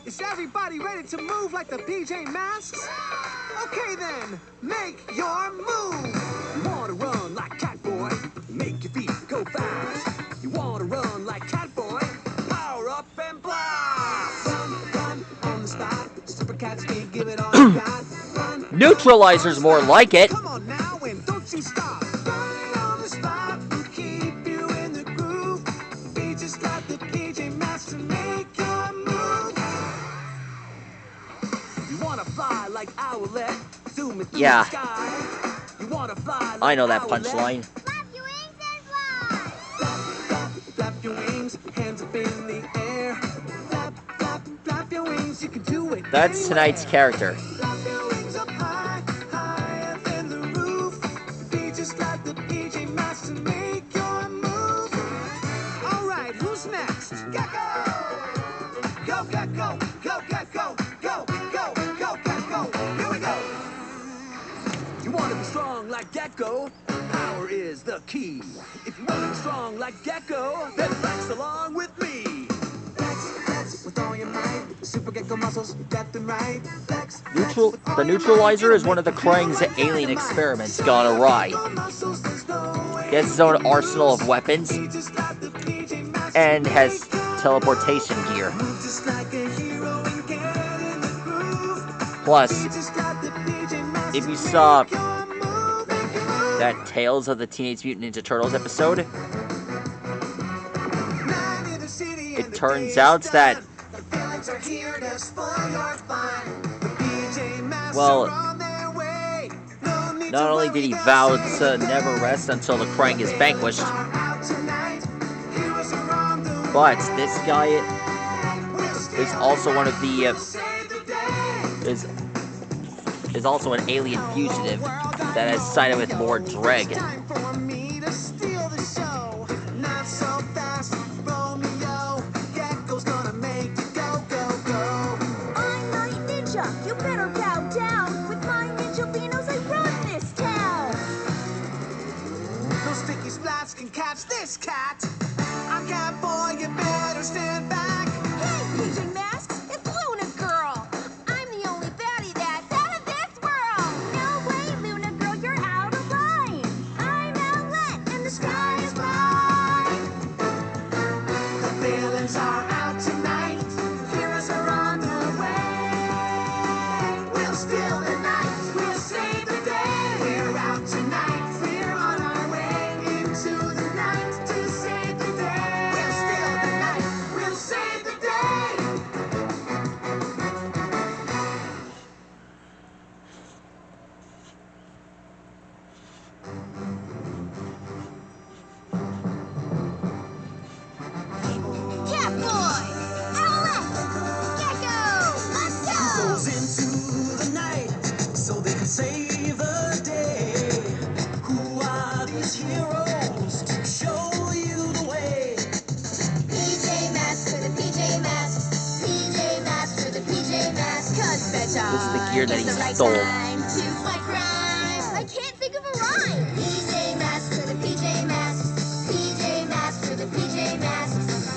Is everybody ready to move like the PJ Masks? Okay then, make your move. You want to run like Catboy? Make your feet go fast. You want to run like Catboy? Power up and blast. Run on the spot. Super cats can't give it all you got. Neutralizer's more like it. Come on now and don't you stop. Run on the spot will keep you in the groove. Be just like the PJ Masks to make your move. You wanna fly like Owlette, zoom through the sky. You wanna fly like I know that punchline. Flap your wings and fly. Flap, flap, flap your wings, hands up in the air. Flap, flap, flap your wings, you can do it. That's anywhere. tonight's character. Flap your wings up high, higher than the roof. Be just like the PJ Masks to make your move. All right, who's next? Gecko! Go, Gecko! Go, Gecko! Go, go, go, Gecko! Here we go! You want to be strong like Gecko? Power is the key. If you want to be strong like Gecko, then flex along with me. Flex, flex with all your might. Super Gecko muscles, left and right. Flex, flex with all The your neutralizer might. is one of the Krang's alien experiments gone awry. He has his own arsenal of weapons and has teleportation gear. Plus, if you saw that Tales of the Teenage Mutant Ninja Turtles episode, it turns out that, well, not only did he vow to never rest until the Krang is vanquished, but this guy is also one of the is also an alien fugitive that has sided with Lord Dreg. You better bow down. With my ninja beanos, I run this town. No sticky splats can catch this cat. I'm Catboy, you better stand back. Hey, PJ Masks, it's Luna Girl. I'm the only baddie that's out of this world. No way, Luna Girl, you're out of line. I'm Owlette, and the sky is mine. The villains are out tonight. Heroes are on the way. We'll steal the night. We'll save the day. We're out tonight. We're on our way into the night to save the day. We'll steal the night. We'll save the day. Catboy, Owlette, Gecko, let's go. Goes into the night so they can save the day. Who are these heroes to show you the way? PJ Masks for the PJ Masks. PJ Masks for the PJ Masks. 'Cause bedtime This is the gear that he is the right stole. time to fight crime. I can't think of a rhyme. PJ Masks for the PJ Masks. PJ Masks for the PJ Masks.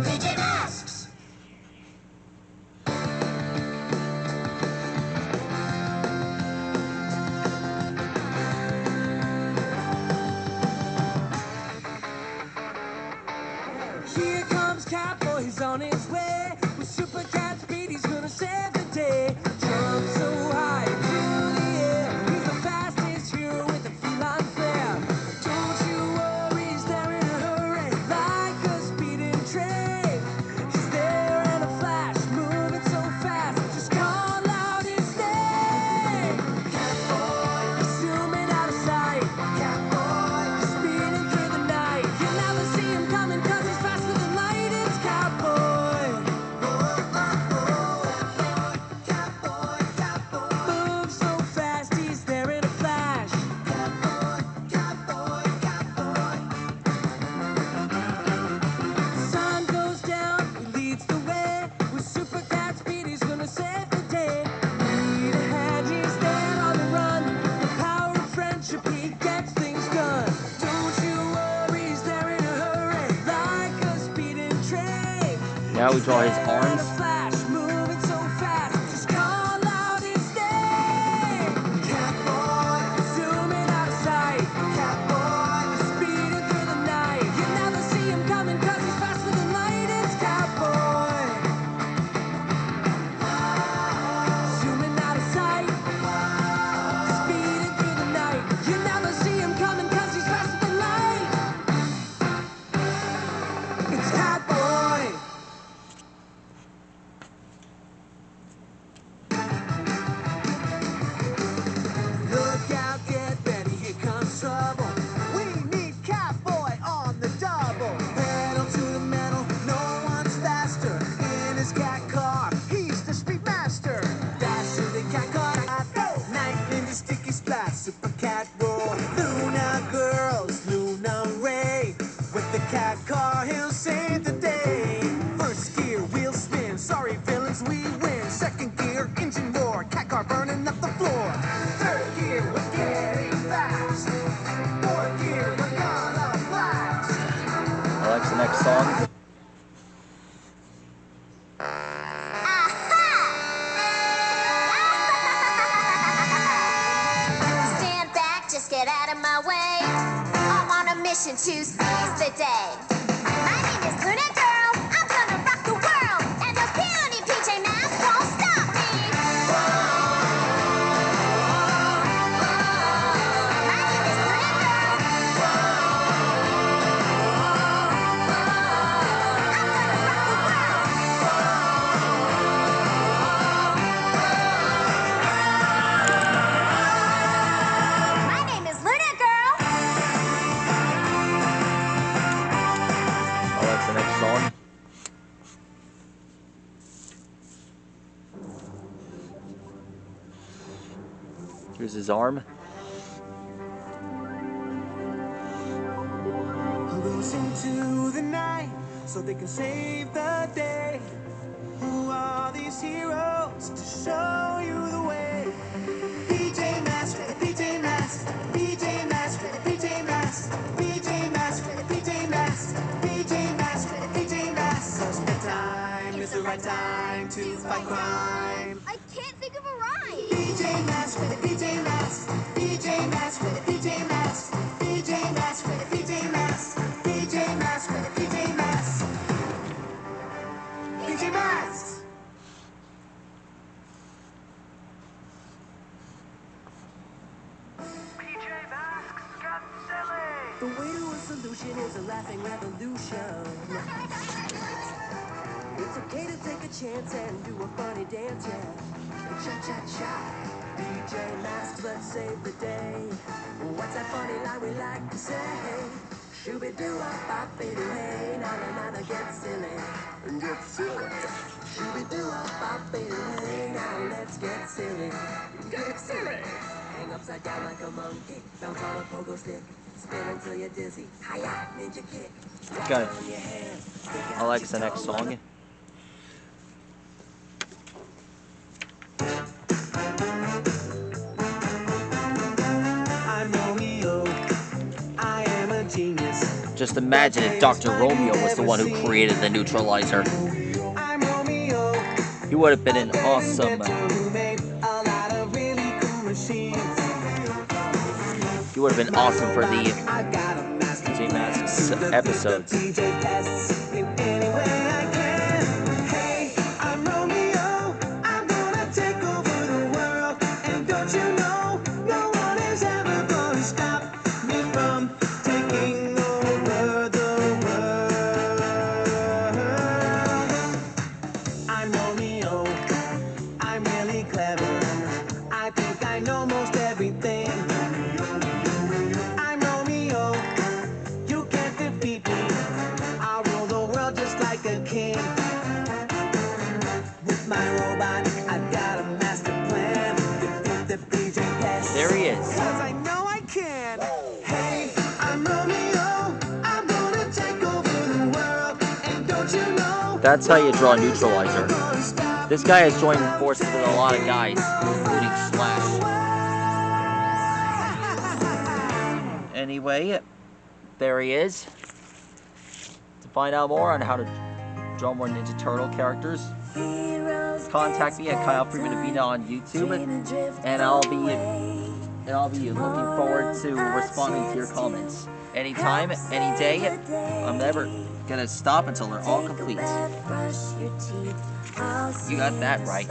PJ Masks. Here comes Catboy, he's on his way. With Super Cat speed, he's gonna save the day. Jump so high through the air. He's the fastest hero with a feline flair. Don't you worry, he's there in a hurry. Like a speeding train. He's there in a flash, moving so fast. Just call out his name. Catboy, zooming out of sight. Catboy, speeding through the night. You'll never see him coming 'cause he's faster than light. It's Catboy. Now we draw his arms. Flash, moving so fast, just call out his name. Catboy, zooming out of sight. Catboy, speeding through the night. You never see him coming 'cause he's faster than light. It's Catboy. Zooming out of sight, speeding through the night. You never see him coming 'cause he's faster than light. It's Catboy. Look out, get ready, here comes trouble. We need Catboy on the double. Pedal to the metal, no one's faster. In his cat car, he's the speed master. Faster than cat car, knife in the sticky splash, super cat roar. Luna girls, Luna Ray. With the cat car, he'll save the day. First gear, wheel spin, sorry villains, we win. Second gear, engine roar, cat car burning up the floor. Third gear, we're getting fast. Fourth gear, we're gonna blast. Alex, the next song. Stand back, just get out of my way. I'm on a mission to seize the day. My name is Luna Girl. I'm gonna rock the world, and those puny PJ Masks won't stop me. My name is Luna Girl. I'm gonna rock the world. My name is Luna Girl. Alex, the next song. Here's his arm. Goes into the night so they can save the day. Who are these heroes to show you the way? PJ Masks with a PJ Masks, PJ Masks with a PJ Masks, PJ Masks with a PJ Masks, PJ Masks with a PJ Masks. Cause bedtime is the right time to fight crime. I can't think of a rhyme. PJ Masks with a PJ Masks, PJ Masks with a PJ Masks, PJ Masks with a PJ Masks, PJ Masks with a PJ Masks, PJ Masks. The way to a solution is a laughing revolution. It's okay to take a chance and do a funny dance, yeah. Cha-cha-cha. PJ Masks, let's save the day. What's that funny line we like to say? Shooby-doo-up-bop-be-doo-hey. Na-na-na-na, get silly. Get silly. Shooby-doo-up-bop-be-doo-hey. Now let's get silly. Get silly. Hang upside down like a monkey. Bounce on a pogo stick. Spin until you're dizzy. Hi-ya, ninja kick. Okay. Alex, the next song. I'm Romeo. I am a genius. Just imagine if Dr. Romeo was the one who created the neutralizer. I'm Romeo. He would have been an awesome. Who made a lot of really cool machines. He would have been awesome for the I got a master PJ Masks plan. episodes. DJ tests in any way I can. Hey, I'm Romeo. I'm gonna take over the world. And don't you know, no one is ever gonna stop me from taking over the world. I'm Romeo. I'm really clever. I think I know most everything. I'm Romeo. You can't defeat me. I'll rule the world just like a king. With my robot, I've got a master plan. Defeat the PJ pests. There he is. 'Cause I know I can. Hey, I'm Romeo. I'm gonna take over the world. And don't you know? That's how you draw a neutralizer. Gonna stop This guy has joined forces with a lot of guys, including Slash. Anyway, there he is. To find out more on how to draw more Ninja Turtle characters, contact me at Kyle Freeman Avina on YouTube, and I'll be looking forward to responding to your comments. Anytime, any day, I'm never gonna stop until they're all complete. You got that right.